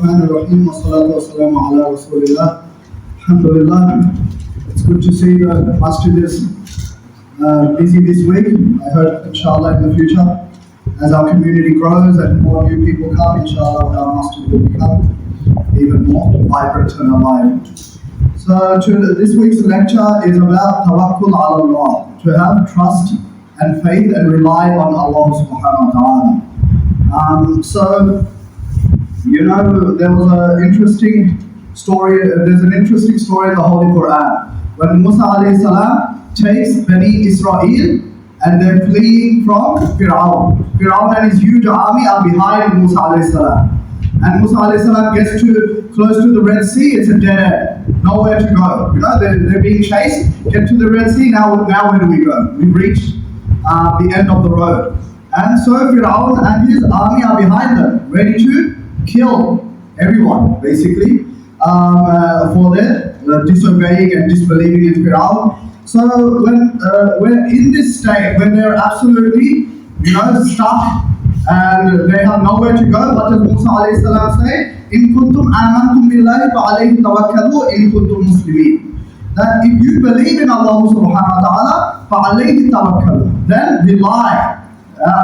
الرحمن الرحيم والصلاة والسلام على رسول الله. Alhamdulillah. It's good to see the masjid is busy this week. I hope inshallah in the future, as our community grows and more new people come, inshallah our masjid will become even more vibrant and alive. So this week's lecture is about tawakkul ala Allah, to have trust and faith and rely on Allah subhanahu wa ta'ala. So, you know, there was an interesting story, there's an interesting story in the Holy Quran. When Musa alayhi salam takes Bani Israel and they're fleeing from Fir'aun. Fir'aun and his huge army are behind Musa alayhi salam. And Musa alayhi salam gets close to the Red Sea, it's a dead end, nowhere to go. You know, they're being chased, get to the Red Sea, now where do we go? We've reached the end of the road. And so Fir'aun and his army are behind them, ready to kill everyone, basically, for their disobeying and disbelieving in Fir'aun. So when in this state, when they're absolutely, you know, stuck and they have nowhere to go, what does Musa alayhi salam say? In kuntum amantum billahi fa alayhi tawakkalu in kuntum muslimin. That if you believe in Allah subhanahu wa ta'ala, fa alayhi tawakkalu, then rely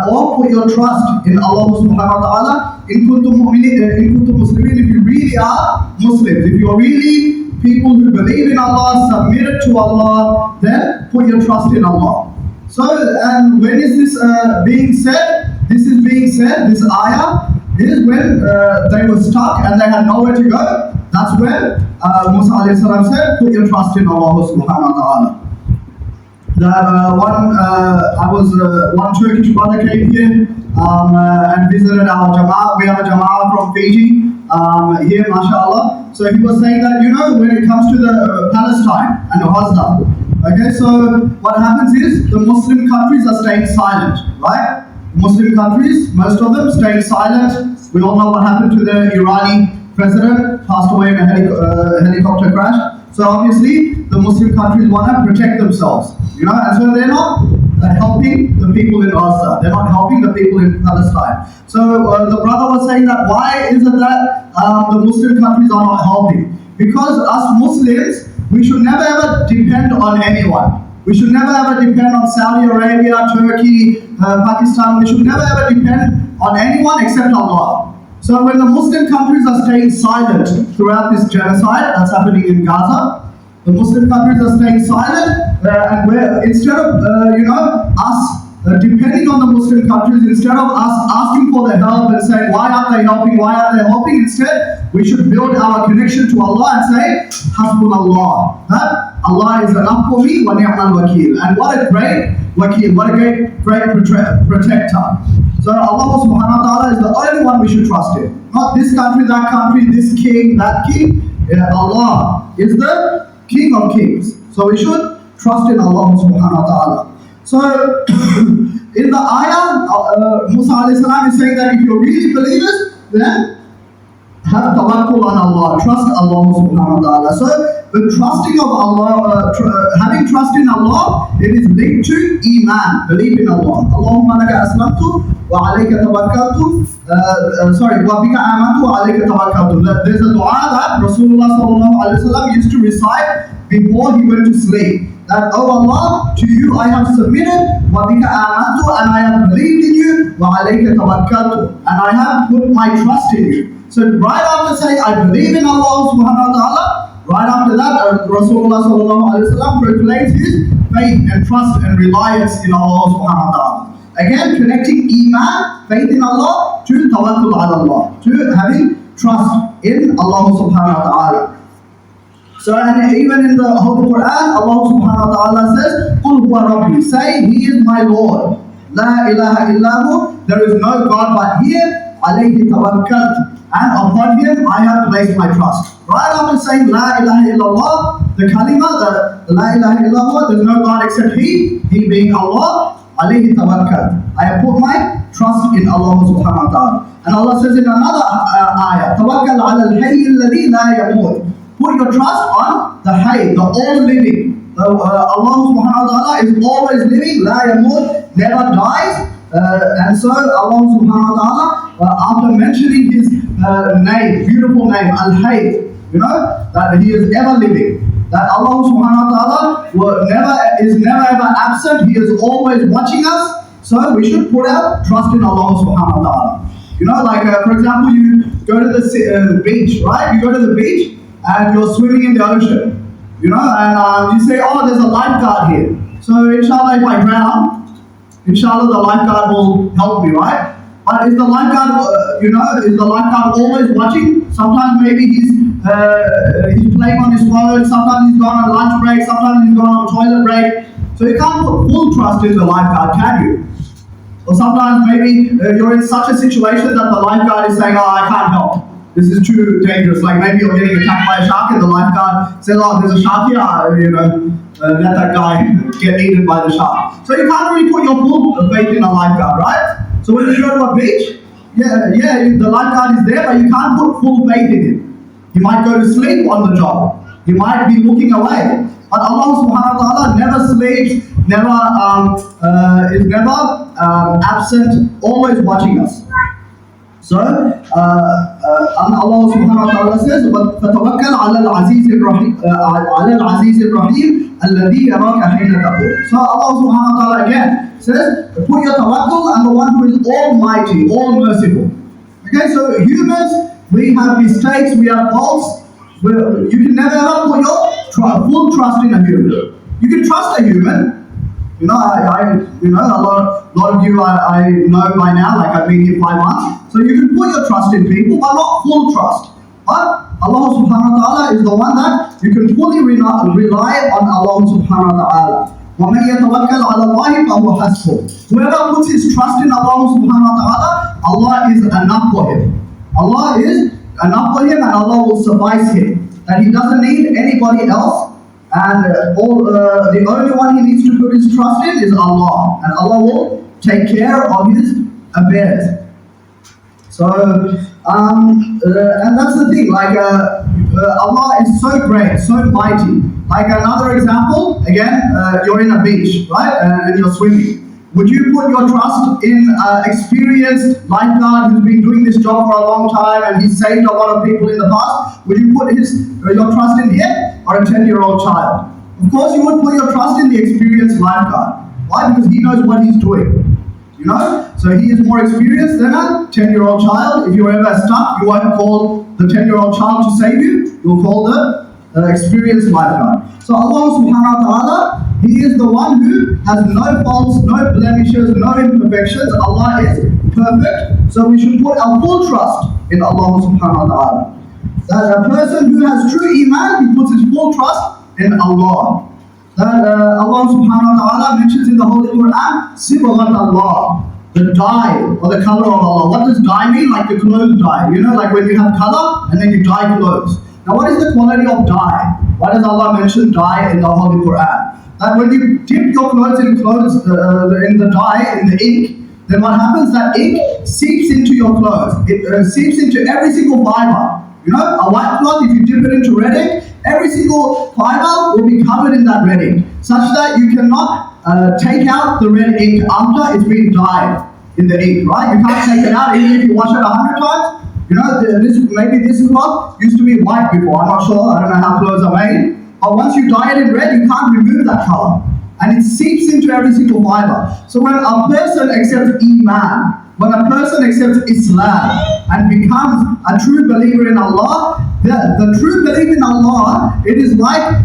or put your trust in Allah subhanahu wa ta'ala in kuntum muslimin. If you really are Muslims, if you're really people who believe in Allah, submitted to Allah, then put your trust in Allah. So, and when is this being said? This is being said, this ayah is when they were stuck and they had nowhere to go. That's when Musa alayhi salam said, put your trust in Allah subhanahu wa ta'ala. One Turkish brother came here and visited our Jama'ah. We have a Jama'ah from Fiji here, mashallah. So he was saying that, you know, when it comes to the Palestine and the Gaza, okay, so what happens is the Muslim countries are staying silent, right? Muslim countries, most of them staying silent. We all know what happened to the Irani president, passed away in a helicopter crash. So obviously, the Muslim countries want to protect themselves, you know, and so they're not helping the people in Gaza. They're not helping the people in Palestine. So the brother was saying that why is it that the Muslim countries are not helping? Because us Muslims, we should never ever depend on anyone. We should never ever depend on Saudi Arabia, Turkey, Pakistan. We should never ever depend on anyone except Allah. So when the Muslim countries are staying silent throughout this genocide that's happening in Gaza, the Muslim countries are staying silent, and instead of us depending on the Muslim countries, instead of us asking for their help and saying why aren't they helping, instead we should build our connection to Allah and say Hasbunallah, that Allah is enough for me, wa ni'mal wakeel. And what a great wakeel, what a great protector. So Allah subhanahu wa ta'ala is the only one we should trust in. Not this country, that country, this king, that king. Allah is the King of Kings. So we should trust in Allah subhanahu wa ta'ala. So in the ayah, Musa alayhi salam is saying that if you're really believers, then have tawakkul on Allah, trust Allah subhanahu wa ta'ala. So the trusting of Allah, having trust in Allah, it is linked to Iman, belief in Allah. Allahumma laka aslamtu wa alayka tawakkaltu, wa bika amantu wa alayka tawakkaltu. There's a dua that Rasulullah sallallahu alayhi wa sallam used to recite before he went to sleep. That, oh Allah, to you I have submitted, wa bika amantu, and I have believed in you, wa alayka tawakkaltu, and I have put my trust in you. So right after saying I believe in Allah subhanahu wa ta'ala, right after that Rasulullah sallallahu alayhi wa sallam proclaims his faith and trust and reliance in Allah subhanahu wa ta'ala. Again, connecting Iman, faith in Allah, to tawakkul ala Allah, to having trust in Allah subhanahu wa ta'ala. So, and even in the Holy Quran, Allah subhanahu wa ta'ala says, Qul huwa Rabbi, say, He is my Lord. La ilaha illahu, there is no God but He, alayhi tawakkaltu, and upon Him I have placed my trust. Right after saying La ilaha illallah, the kalima, the La ilaha illallah, there's no God except He being Allah, alayhi tawakkaltu. I have put my trust in Allah subhanahu wa ta'ala. And Allah says in another ayah, Tawakkal ala al-hayy alladhi la yamut. Put your trust on the Hayy, the all-living. Allah subhanahu wa ta'ala is always living, la yamut, never dies, And so Allah subhanahu wa ta'ala, after mentioning his name, beautiful name, Al-Hayy, that he is ever living, that Allah subhanahu wa ta'ala is never ever absent, he is always watching us, so we should put our trust in Allah subhanahu wa ta'ala. Like for example, you go to the beach, right? You go to the beach and you're swimming in the ocean, and you say, oh, there's a lifeguard here. So inshallah, if I drown, inshallah the lifeguard will help me, right? But is the lifeguard, is the lifeguard always watching? Sometimes maybe he's playing on his phone, sometimes he's gone on lunch break, sometimes he's gone on toilet break. So you can't put full trust in the lifeguard, can you? Or sometimes maybe you're in such a situation that the lifeguard is saying, oh, I can't help. This is too dangerous. Like maybe you're getting attacked by a shark and the lifeguard says, oh, there's a shark here, let that guy get eaten by the shark. So you can't really put your full faith in a lifeguard, right? So when you go to a beach, the lifeguard is there, but you can't put full faith in him. He might go to sleep on the job. He might be looking away. But Allah subhanahu wa ta'ala never sleeps, is never absent, always watching us. So, Allah subhanahu wa ta'ala says, فَتَوَكَّلْ عَلَى الْعَزِيزِ الرَّحِيمِ الَّذِي يَرَاكَ حِينَ تَقُومُ. So Allah subhanahu wa ta'ala again says, put your tawakkul on the one who is almighty, all merciful. Okay, so humans, we have mistakes, we have faults. You can never ever put your full trust in a human. You can trust a human. A lot of you I know by now, like I've been here 5 months. So you can put your trust in people, but not full trust. But Allah subhanahu wa ta'ala is the one that you can fully rely on Allah subhanahu wa ta'ala. وَمَنْ يَتَوَكَّلْ عَلَى اللَّهِ فَهُوَ حَسْبُهُ. Whoever puts his trust in Allah subhanahu wa ta'ala, Allah is enough for him. Allah is enough for him and Allah will suffice him. That he doesn't need anybody else. And the only one he needs to put his trust in is Allah, and Allah will take care of his affairs. So, and that's the thing. Like Allah is so great, so mighty. Like another example, again, you're in a beach, right, and you're swimming. Would you put your trust in an experienced lifeguard who's been doing this job for a long time and he's saved a lot of people in the past? Would you put your trust in him or a 10-year-old child? Of course you would put your trust in the experienced lifeguard. Why? Because he knows what he's doing. So he is more experienced than a 10-year-old child. If you're ever stuck, you won't call the 10-year-old child to save you. You'll call the experienced lifeguard. So Allah subhanahu wa ta'ala, He is the one who has no faults, no blemishes, no imperfections. Allah is perfect. So we should put our full trust in Allah subhanahu wa ta'ala. That a person who has true iman, he puts his full trust in Allah. That Allah subhanahu wa ta'ala mentions in the Holy Quran, Sibghat Allah, the dye or the color of Allah. What does dye mean? Like the clothes dye. Like when you have color and then you dye clothes. Now what is the quality of dye? Why does Allah mention dye in the Holy Quran? That when you dip your clothes in the dye, in the ink, then what happens? That ink seeps into your clothes. It seeps into every single fiber. A white cloth, if you dip it into red ink, every single fiber will be covered in that red ink, such that you cannot take out the red ink after it's been dyed in the ink, right? You can't take it out even if you wash it 100 times. Maybe this cloth used to be white before, I'm not sure, I don't know how clothes are made. But once you dye it in red, you can't remove that color. And it seeps into every single fiber. So when a person accepts Iman, when a person accepts Islam and becomes a true believer in Allah, the true belief in Allah, it is like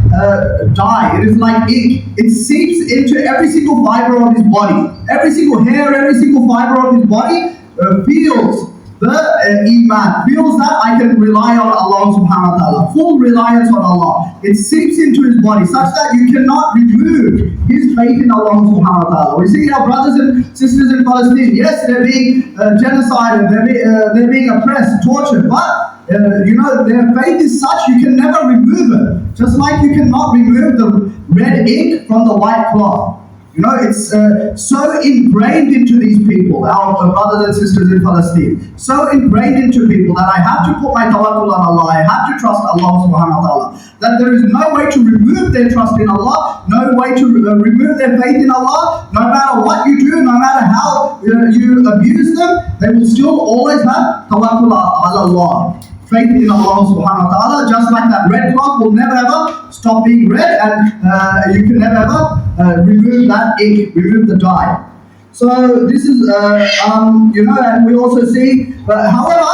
dye, it is like ink. It seeps into every single fiber of his body. Every single hair, every single fiber of his body feels the Iman, feels that I can rely on Allah subhanahu wa ta'ala, full reliance on Allah. It seeps into his body such that you cannot remove his faith in Allah subhanahu wa ta'ala. We see our brothers and sisters in Palestine, yes, they're being genocided, they're being oppressed, tortured, but their faith is such you can never remove it. Just like you cannot remove the red ink from the white cloth. You know, it's so ingrained into these people, our brothers and sisters in Palestine, so ingrained into people that I have to put my tawakkul on Allah, I have to trust Allah subhanahu wa ta'ala, that there is no way to remove their trust in Allah, no way to remove their faith in Allah. No matter what you do, no matter how you abuse them, they will still always have tawakkul ala Allah, faith in Allah subhanahu wa ta'ala. Just like that red cloth will never ever stop being red, and you can never ever remove that ink, remove the dye. So this is, you know, and we also see, however,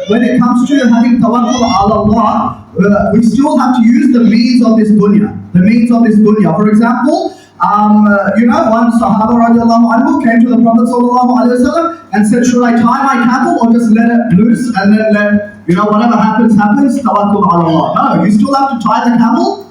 when it comes to having tawakkul ala Allah, we still have to use the means of this dunya, the means of this dunya. For example, you know, one Sahaba radiallahu anhu came to the Prophet sallallahu alaihi wasallam and said, should I tie my camel or just let it loose and then let, you know, whatever happens, happens, tawakkul ala Allah. No, you still have to tie the camel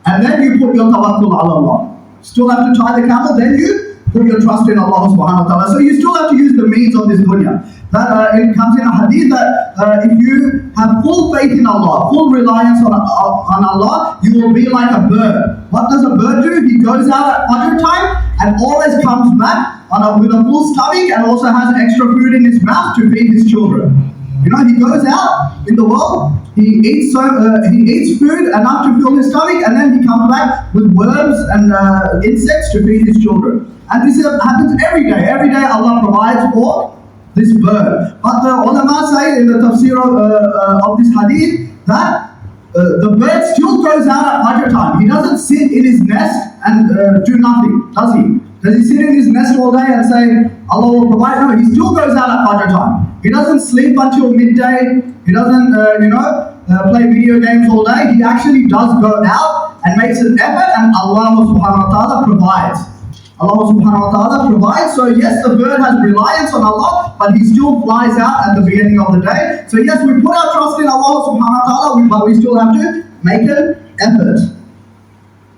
and then you put your tawakkul ala Allah. Still have to tie the camel, then you put your trust in Allah subhanahu wa ta'ala. So you still have to use the means of this dunya. That it comes in a hadith that if you have full faith in Allah, full reliance on Allah, you will be like a bird. What does a bird do? He goes out at Fajr time and always comes back with a full stomach and also has extra food in his mouth to feed his children. You know, he goes out in the world, he eats food enough to fill his stomach, and then he comes back with worms and insects to feed his children. And this happens every day. Every day Allah provides for this bird. But the ulama say in the tafsir of this hadith that the bird still goes out at Fajr time. He doesn't sit in his nest and do nothing, does he? Does he sit in his nest all day and say, Allah will provide? No, he still goes out at Fajr time. He doesn't sleep until midday. He doesn't, play video games all day. He actually does go out and makes an effort, and Allah subhanahu wa ta'ala provides. Allah subhanahu wa ta'ala provides. So yes, the bird has reliance on Allah, but he still flies out at the beginning of the day. So yes, we put our trust in Allah subhanahu wa ta'ala, but we still have to make an effort.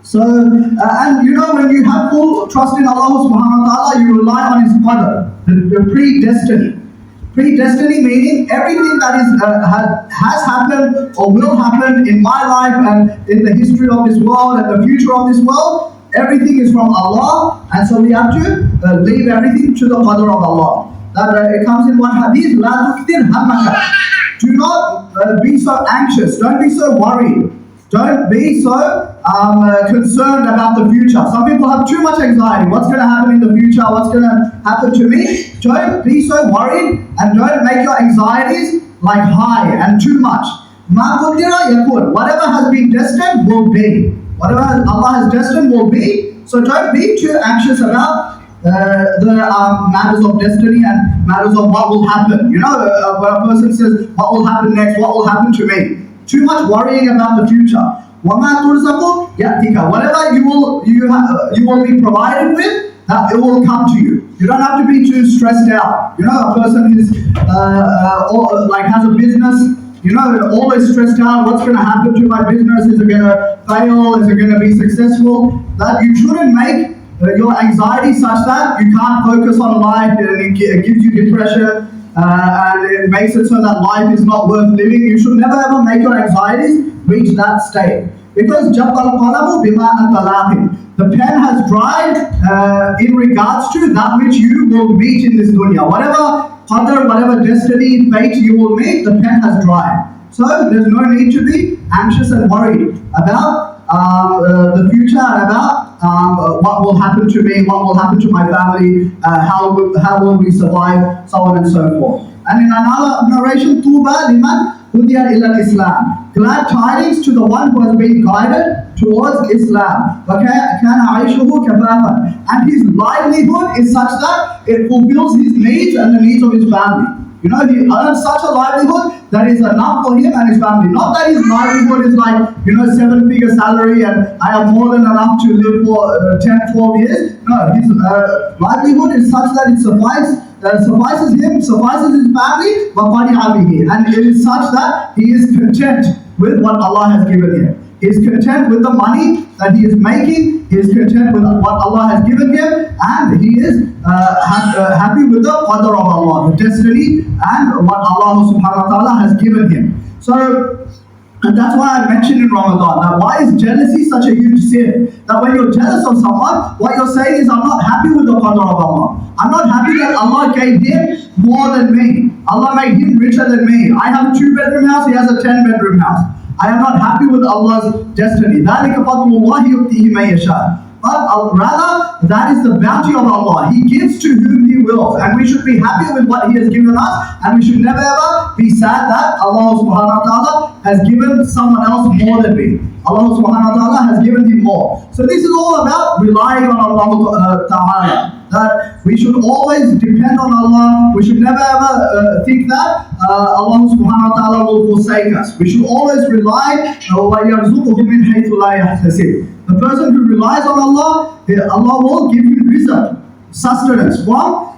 So, and you know, when you have full trust in Allah subhanahu wa ta'ala, you rely on His qadr, the predestiny. Predestiny meaning everything that is has happened or will happen in my life and in the history of this world and the future of this world, everything is from Allah, and so we have to leave everything to the qadr of Allah. That it comes in one hadith, La tukthir hammaka. Do not be so anxious, don't be so worried. Don't be so concerned about the future. Some people have too much anxiety. What's going to happen in the future? What's going to happen to me? Don't be so worried and don't make your anxieties like high and too much. Whatever has been destined will be. Whatever Allah has destined will be. So don't be too anxious about the matters of destiny and matters of what will happen. You know, when a person says, what will happen next? What will happen to me? Too much worrying about the future. Whatever you will be provided with, that it will come to you. You don't have to be too stressed out. You know, a person is has a business. You know, always stressed out. What's going to happen to my business? Is it going to fail? Is it going to be successful? That you shouldn't make your anxiety such that you can't focus on life, and it gives you depression. And it makes it so that life is not worth living. You should never ever make your anxieties reach that state. Because the pen has dried in regards to that which you will meet in this dunya. Whatever qadr, whatever destiny, fate you will meet, the pen has dried. So there's no need to be anxious and worried about the future and about what will happen to me, what will happen to my family, how will we survive, so on and so forth. And in another narration, Tuba liman hudiya ila Islam. Glad tidings to the one who has been guided towards Islam. And his livelihood is such that it fulfills his needs and the needs of his family. You know, he earns such a livelihood that is enough for him and his family. Not that his livelihood is like, 7-figure salary and I have more than enough to live for 10, 12 years. No, his livelihood is such that it suffices him, suffices his family, and it is such that he is content with what Allah has given him. He is content with the money that he is making. He is content with what Allah has given him, and he is happy with the qadr of Allah, the destiny, and what Allah subhanahu wa ta'ala has given him. So, And that's why I mentioned in Ramadan that why is jealousy such a huge sin? That when you're jealous of someone, what you're saying is, I'm not happy with the qadr of Allah. I'm not happy that Allah gave him more than me. Allah made him richer than me. I have a 2-bedroom house, he has a 10-bedroom house. I am not happy with Allah's destiny. ذَلِكَ فَضْلُ اللَّهِ يُؤْتِيهِ مَن يَشَاءُ. But rather, that is the bounty of Allah. He gives to whom He wills. And we should be happy with what He has given us. And we should never ever be sad that Allah subhanahu wa ta'ala has given someone else more than me. Allah subhanahu wa ta'ala has given him more. So this is all about relying on Allah ta'ala. That we should always depend on Allah. We should never ever think that Allah subhanahu wa ta'ala will forsake us. We should always rely وَيَرْزُقُهُ مِنْ حَيْثُ لَا يَحْتَسِبُ. The person who relies on Allah, Allah will give him rizq, sustenance, from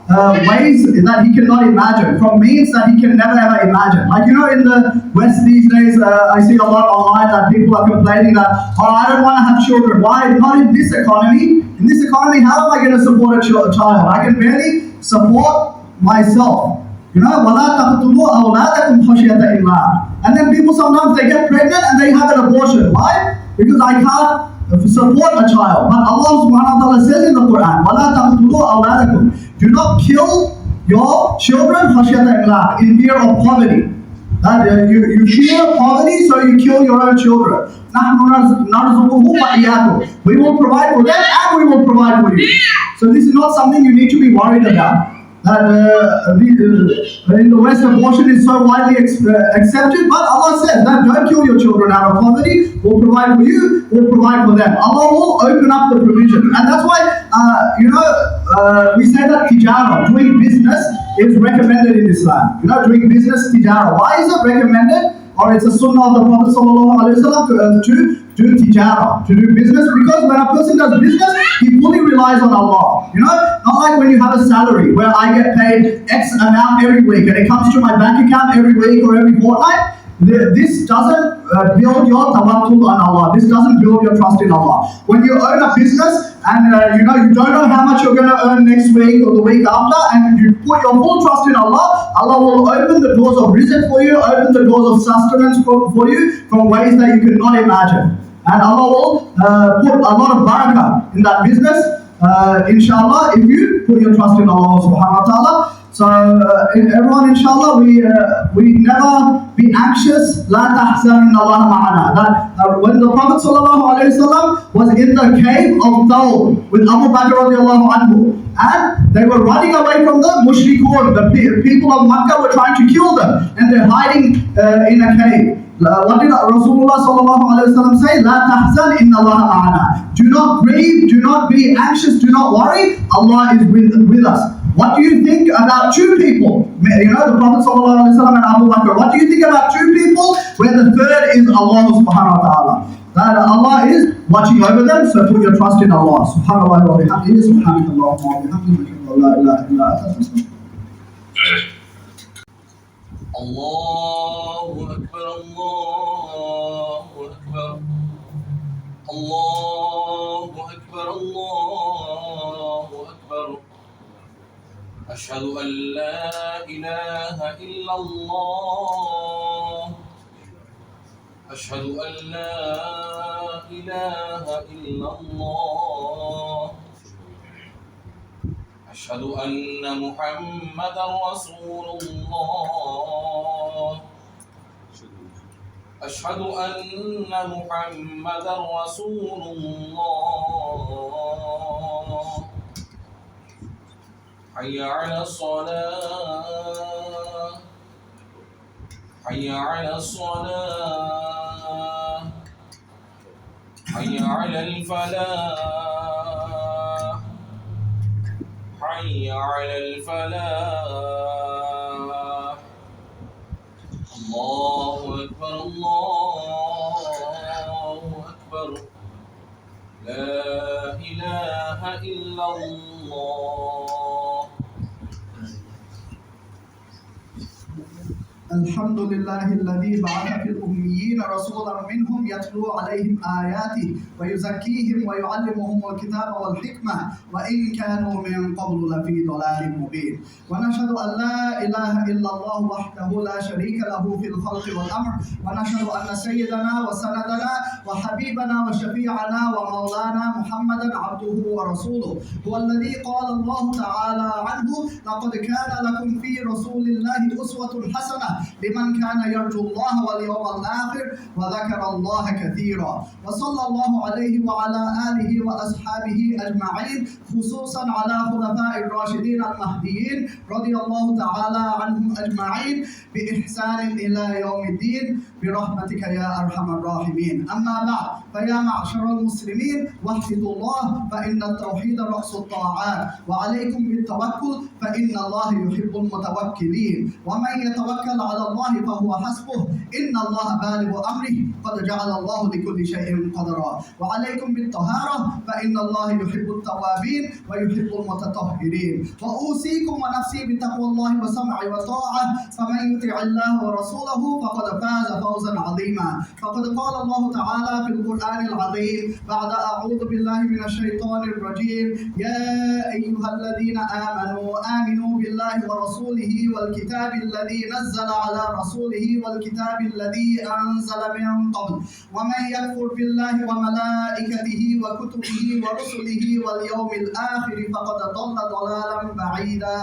ways that he cannot imagine, from means that he can never ever imagine. Like, in the West these days, I see a lot online that people are complaining that, I don't want to have children. Why? Not in this economy. In this economy, how am I going to support a child? I can barely support myself. وَلَا تَقْتُلُوا أَوْلَادَكُمْ خَشْيَةَ إِمْلَاقٍ. And then people sometimes they get pregnant and they have an abortion. Why? Because I can't support a child. But Allah subhanahu wa ta'ala says in the Quran, وَلَا تَقْتُلُوا أَوْلَادَكُمْ. Do not kill your children خَشْيَةَ إِمْلَاقٍ, in fear of poverty. That you fear poverty, so you kill your own children. نَحْنُ نَرْزُقُهُمْ وَإِيَّاكُمْ. We will provide for them and we will provide for you. So this is not something you need to be worried about. That in the West, abortion is so widely accepted, but Allah says that don't kill your children out of poverty. We'll provide for you, we'll provide for them. Allah will open up the provision, and that's why we say that tijara, doing business, is recommended in Islam. Doing business, tijara. Why is it recommended? Or it's a sunnah of the Prophet ﷺ to do tijara, to do business, because when a person does business, he fully relies on Allah. Not like when you have a salary where I get paid X amount every week and it comes to my bank account every week or every fortnight. This doesn't build your tawakkul on Allah. This doesn't build your trust in Allah. When you own a business and you don't know how much you're going to earn next week or the week after, and you put your full trust in Allah, Allah will open the doors of rizq for you, open the doors of sustenance for you from ways that you cannot imagine. And Allah will put a lot of barakah in that business, inshallah, if you put your trust in Allah subhanahu wa ta'ala. So everyone, inshallah, we never be anxious. La tahzan, inna Allah ma'ana. That when the Prophet ﷺ was in the cave of Thawr with Abu Bakr radiallahu anhu, and they were running away from the mushrikun, the people of Makkah were trying to kill them, and they're hiding in a cave. What did Rasulullah ﷺ say? La tahzan, inna Allah ma'ana. Do not grieve, do not be anxious, do not worry. Allah is with us. What do you think about two people? The Prophet ﷺ and Abu Bakr. What do you think about two people where the third is Allah subhanahu wa ta'ala? That Allah is watching over them, so put your trust in Allah. Subhanallah wa bihamdihi, subhanallah wa bihamdihi, la ilaha illa anta. Allahu Akbar, Allahu Akbar, Allahu Akbar, Allahu Akbar. Ashhadu an la ilaha illa Allah. Ashhadu an la ilaha illa Allah. أشهد أن محمدا رسول الله. أشهد أن محمدا رسول الله. حي على الصلاة. حي على الصلاة. حي على الفلاح. حي على الفلاح. الله أكبر، الله أكبر. لا إله إلا الله. الحمد لله الذي بعث في الأميين رسولا منهم يتلو عليهم آياته ويزكيهم ويعلمهم الكتاب والحكمة وإن كانوا من قبل لفي ضلال مبين. ونشهد أن لا إله إلا الله وحده لا شريك له في الخلق والأمر. ونشهد أن سيدنا وسندنا وحبيبنا وشفيعنا ومولانا محمدا عبده ورسوله هو الذي قال الله تعالى عنه: لقد كان لكم في رسول الله أسوة حسنة لمن كان يرجو الله واليوم الآخر وذكر الله كثيرا. وصلى الله عليه وعلى آله وأصحابه أجمعين، خصوصا على خلفاء الراشدين المهديين رضي الله تعالى عنهم أجمعين بإحسان إلى يوم الدين برحمتك يا أرحم الراحمين. أما بعد، فيا معشر المسلمين وحدوا الله، فإن التوحيد رأس الطاعات، وعليكم بالتوكل فإن الله يحب المتوكلين، ومن يتوكل على الله فهو حسبه، إن الله بالغ أمره قد جعل الله لكل شيء قدرا. وعليكم بالطهارة فإن الله يحب التوابين ويحب المتطهرين. وأوصيكم ونفسي بتقوى الله وسمع وطاعة، فمن يطع الله ورسوله فقد فاز فوزا عظيما. فقد قال الله تعالى في القرآن العظيم بعد أعوذ بالله من الشيطان الرجيم: يا أيها الذين آمنوا بالله ورسوله والكتاب الذي نزل على رسوله والكتاب الذي أنزل من قبل، ومن يكفر بالله وملائكته وكتبه ورسله واليوم الآخر فقد ضل ضلالا بعيدا.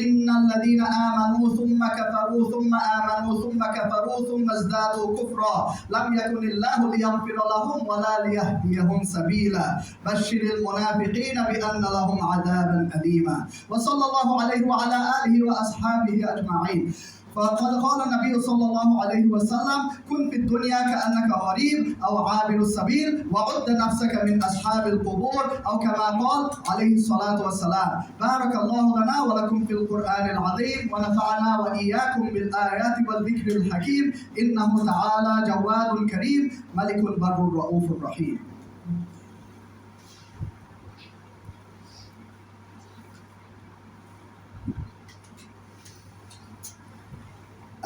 إن الذين آمنوا ثم كفروا ثم آمنوا ثم كفروا ثم ازدادوا كفرا لم يكن الله ليغفر لهم ولا ليهديهم سبيلا. بشر المنافقين بأن لهم عذابا أليما. وصلى الله عليه وعلى آله وأصحابه أجمعين. فقد قال النبي صلى الله عليه وسلم: كن في الدنيا كأنك غريب أو عابر السبيل، وعد نفسك من أصحاب القبور، أو كما قال عليه الصلاة والسلام. بارك الله لنا ولكم في القرآن العظيم، ونفعنا وإياكم بالآيات والذكر الحكيم، إنه تعالى جواد كريم ملك بر رؤوف رحيم.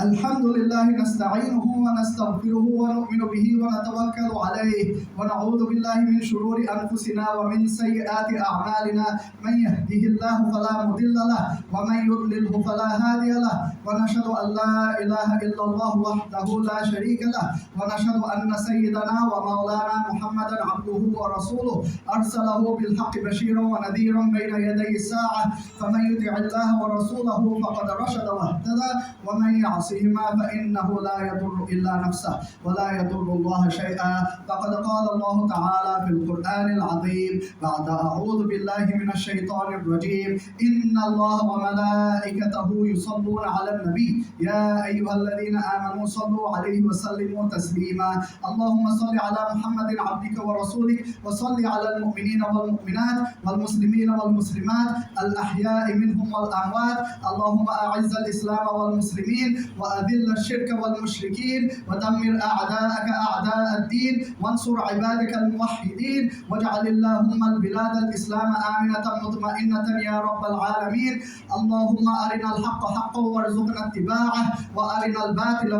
الحمد لله نستعينه ونستغفره ونؤمن به ونتوكل عليه، ونعوذ بالله من شرور أنفسنا ومن سيئات أعمالنا. من يهده الله فلا مضل له ومن يضلله فلا هادي له. ونشهد أن لا إله إلا الله وحده لا شريك له، ونشهد أن سيدنا ومولانا محمدا عبده ورسوله أرسله بالحق بشيرا ونذيرا بين يدي الساعة. فمن يطع الله ورسوله فقد رشد واهتدى، ومن يعصهما فإنه لا يضر إلا نفسه ولا يضر الله شيئا. فقد قال الله تعالى في القرآن العظيم بعد أعوذ بالله من الشيطان الرجيم: إن الله وملائكته يصلون على النبي يا أيها الذين آمنوا صلوا عليه وسلموا تسليما. اللهم صل على محمد عبدك ورسولك، وصل على المؤمنين والمؤمنات والمسلمين والمسلمات الأحياء منهم والأموات. اللهم أعز الإسلام والمسلمين وأذل الشرك والمشركين، ودمر أعداءك أعداء الدين، وانصر عبادك الموحدين، واجعل اللهم البلاد الإسلام آمنة مطمئنة يا رب العالمين. اللهم أرنا الحق حقا وارزقنا اتباعه، وأرنا الباطل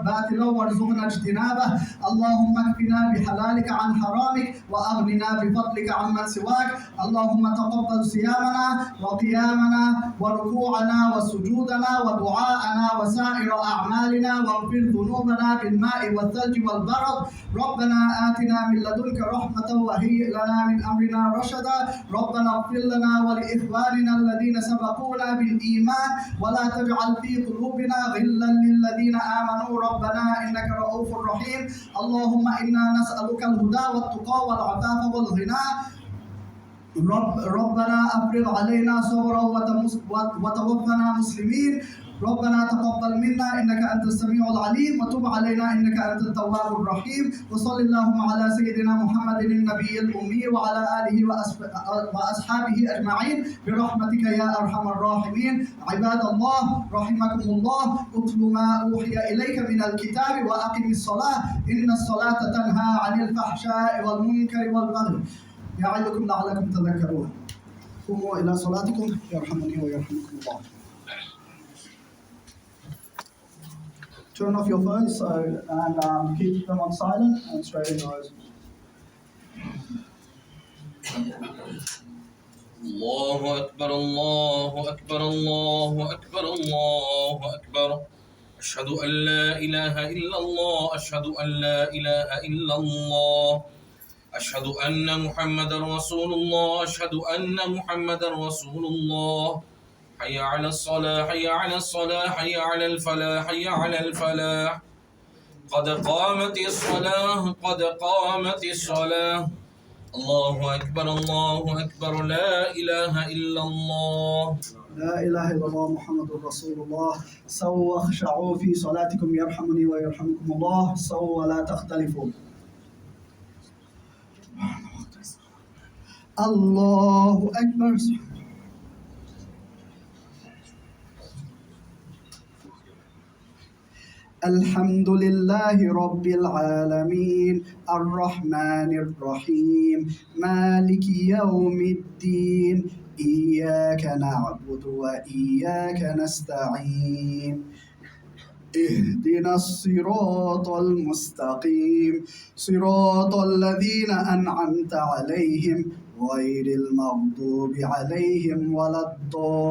باطلا وارزقنا اجتنابه. اللهم اكفنا بحلالك عن حرامك، وأغننا بفضلك عمن سواك. اللهم تقبل صيامنا وقيامنا وركوعنا وسجودنا ودعاءنا وسائر أعمالنا، واغفر ذنوبنا بالماء والثلج والبرد. ربنا آتنا من لدنك رحمة وهيئ لنا من أمرنا رشدا. ربنا اغفر لنا ولإخواننا الذين سبقونا بالإيمان، ولا تجعل في قلوبنا غلا للذين آمنوا ربنا إنك رؤوف رحيم. اللهم إنا نسألك الهدى والتقى والعفاف والغنى. ربنا أفرغ علينا صبرا وتوفنا مسلمين. ربنا تقبل منا إنك أنت السميع العليم، وتب علينا إنك أنت التواب الرحيم. وصل اللهم على سيدنا محمد النبي الأمي وعلى آله وأصحابه أجمعين برحمتك يا أرحم الراحمين. عباد الله رحمكم الله، اتل ما أوحي إليك من الكتاب وأقم الصلاة، إن الصلاة تنهى عن الفحشاء والمنكر والبغي يعظكم لعلكم تذكرون. قوموا إلى صلاتكم يرحمني ويرحمكم الله. Turn off your phones and keep them on silent and straighten your eyes. الله أكبر الله أكبر الله أكبر الله أكبر أشهد أن لا إله إلا الله أشهد أن لا إله إلا الله أشهد أن محمد رسول الله أشهد أن محمد رسول الله حي على الصلاة حي على الصلاة حي على الفلاح حي على الفلاح قد قامت الصلاة قد قامت الصلاة الله أكبر لا إله إلا الله لا إله إلا الله محمد رسول الله. سووا اخشعوا في صلاتكم يرحمني ويرحمكم الله. سووا ولا تختلفوا. الله أكبر. الحمد لله رب العالمين الرحمن الرحيم مالك يوم الدين إياك نعبد وإياك نستعين اهدنا الصراط المستقيم صراط الذين أنعمت عليهم غير المغضوب عليهم ولا الضالين.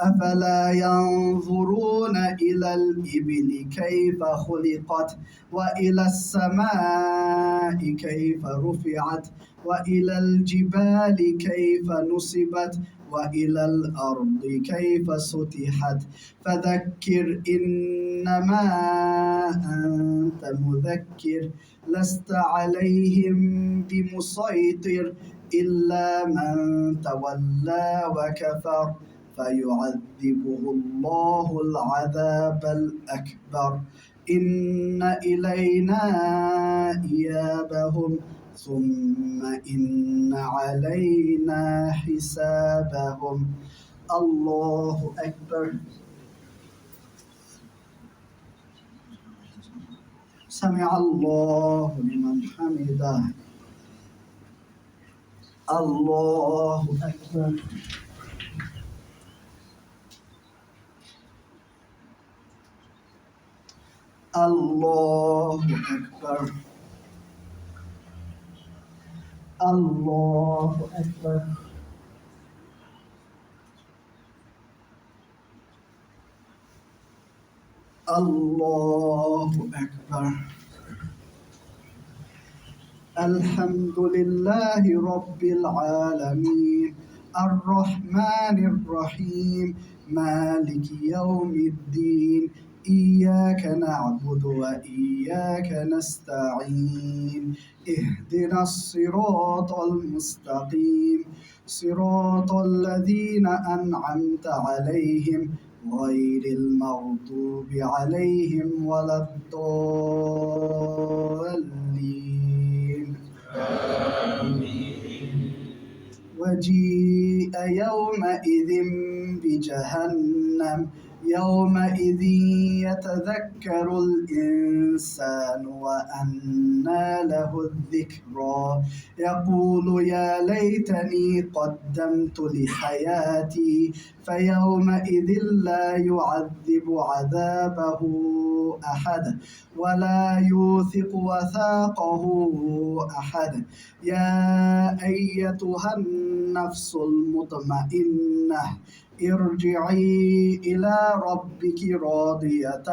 أفلا ينظرون إلى الإبل كيف خلقت وإلى السماء كيف رفعت وإلى الجبال كيف نصبت وإلى الأرض كيف سطحت فذكر إنما أنت مذكر لست عليهم بمسيطر إلا من تولى وكفر فيعذبه الله العذاب الأكبر إن إلينا إيابهم ثم إن علينا حسابهم. الله أكبر. سمع الله لمن حمده. الله أكبر. الله أكبر. الله أكبر. الله أكبر. الحمد لله رب العالمين الرحمن الرحيم مالك يوم الدين إياك نعبد وإياك نستعين اهدنا الصراط المستقيم صراط الذين أنعمت عليهم غير المغضوب عليهم ولا الضالين. وجيء يومئذ بجهنم يومئذ يتذكر الإنسان وأنى له الذكرى يقول يا ليتني قدمت لحياتي فيومئذ لا يعذب عذابه أحد ولا يوثق وثاقه أحد. يا أيتها النفس المطمئنة ارجعي إلى ربك راضية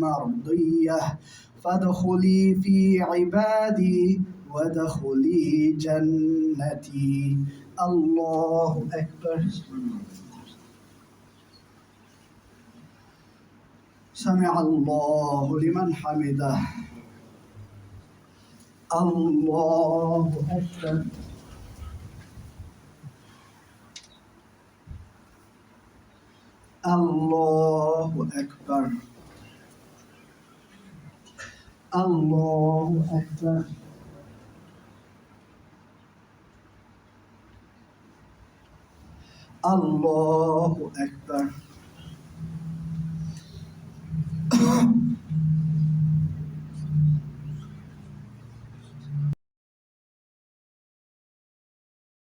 مرضية فادخلي في عبادي وادخلي جنتي. الله أكبر. سمع الله لمن حمده. الله أكبر. الله أكبر. الله أكبر. الله أكبر.